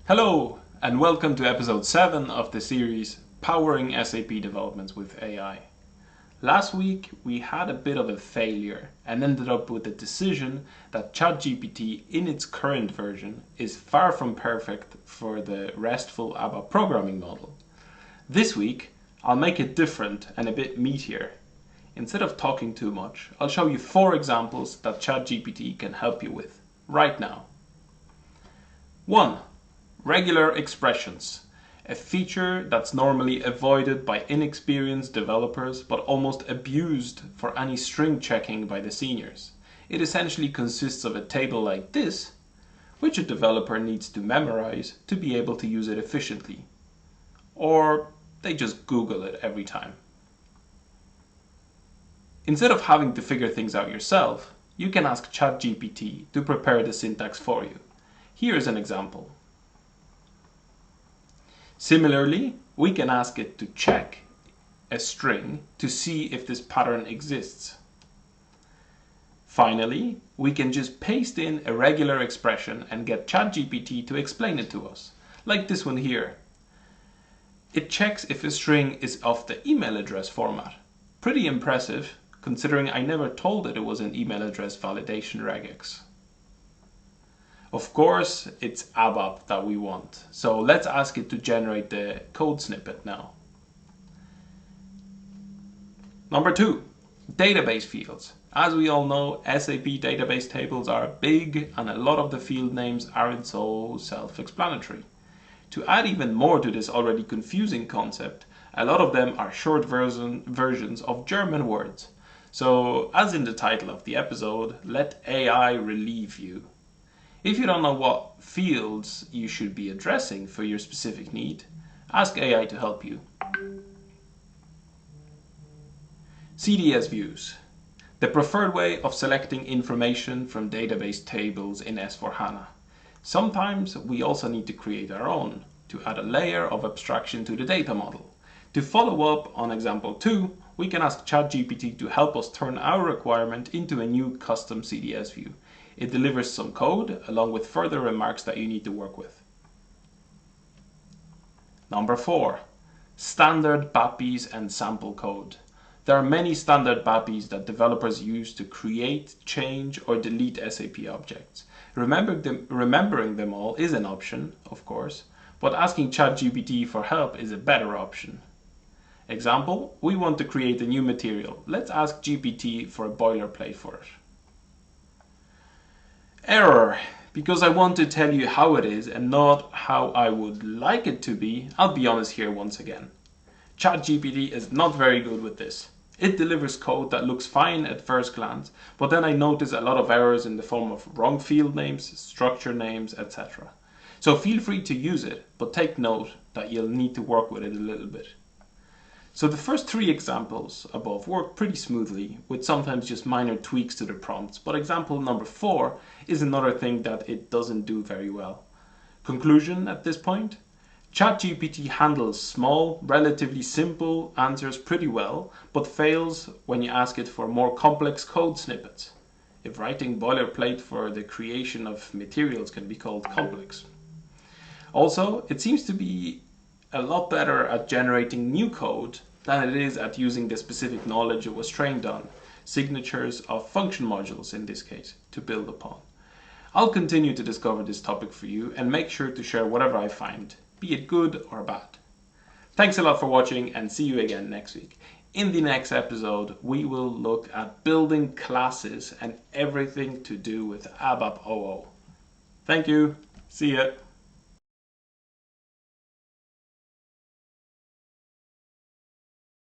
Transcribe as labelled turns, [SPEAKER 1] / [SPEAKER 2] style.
[SPEAKER 1] Hello, and welcome to episode 7 of the series Powering SAP Developments with AI. Last week we had a bit of a failure and ended up with the decision that Chat-GPT in its current version is far from perfect for the RESTful ABAP programming model. This week I'll make it different and a bit meatier. Instead of talking too much, I'll show you 4 examples that Chat-GPT can help you with right now. 1. Regular expressions, a feature that's normally avoided by inexperienced developers but almost abused for any string checking by the seniors. It essentially consists of a table like this, which a developer needs to memorize to be able to use it efficiently. Or they just Google it every time. Instead of having to figure things out yourself, you can ask Chat-GPT to prepare the syntax for you. Here's an example. Similarly, we can ask it to check a string to see if this pattern exists. Finally, we can just paste in a regular expression and get Chat-GPT to explain it to us, like this one here. It checks if a string is of the email address format. Pretty impressive, considering I never told it was an email address validation regex. Of course, it's ABAP that we want, so let's ask it to generate the code snippet now. Number 2, database fields. As we all know, SAP database tables are big and a lot of the field names aren't so self-explanatory. To add even more to this already confusing concept, a lot of them are short versions of German words. So, as in the title of the episode, let AI relieve you. If you don't know what fields you should be addressing for your specific need, ask AI to help you. CDS views, the preferred way of selecting information from database tables in S/4HANA. Sometimes we also need to create our own to add a layer of abstraction to the data model. To follow up on example 2, we can ask Chat-GPT to help us turn our requirement into a new custom CDS view. It delivers some code along with further remarks that you need to work with. Number 4. Standard BAPIs and sample code. There are many standard BAPIs that developers use to create, change, or delete SAP objects. Remembering them all is an option, of course, but asking Chat-GPT for help is a better option. Example, we want to create a new material. Let's ask GPT for a boilerplate for it. Error. Because I want to tell you how it is and not how I would like it to be, I'll be honest here once again. Chat-GPT is not very good with this. It delivers code that looks fine at first glance, but then I notice a lot of errors in the form of wrong field names, structure names, etc. So feel free to use it, but take note that you'll need to work with it a little bit. So the first 3 examples above work pretty smoothly, with sometimes just minor tweaks to the prompts, but example number 4 is another thing that it doesn't do very well. Conclusion at this point? Chat-GPT handles small, relatively simple answers pretty well, but fails when you ask it for more complex code snippets. If writing boilerplate for the creation of materials can be called complex. Also, it seems to be a lot better at generating new code than it is at using the specific knowledge it was trained on, signatures of function modules in this case, to build upon. I'll continue to discover this topic for you and make sure to share whatever I find, be it good or bad. Thanks a lot for watching and see you again next week. In the next episode, we will look at building classes and everything to do with ABAP OO. Thank you. See ya.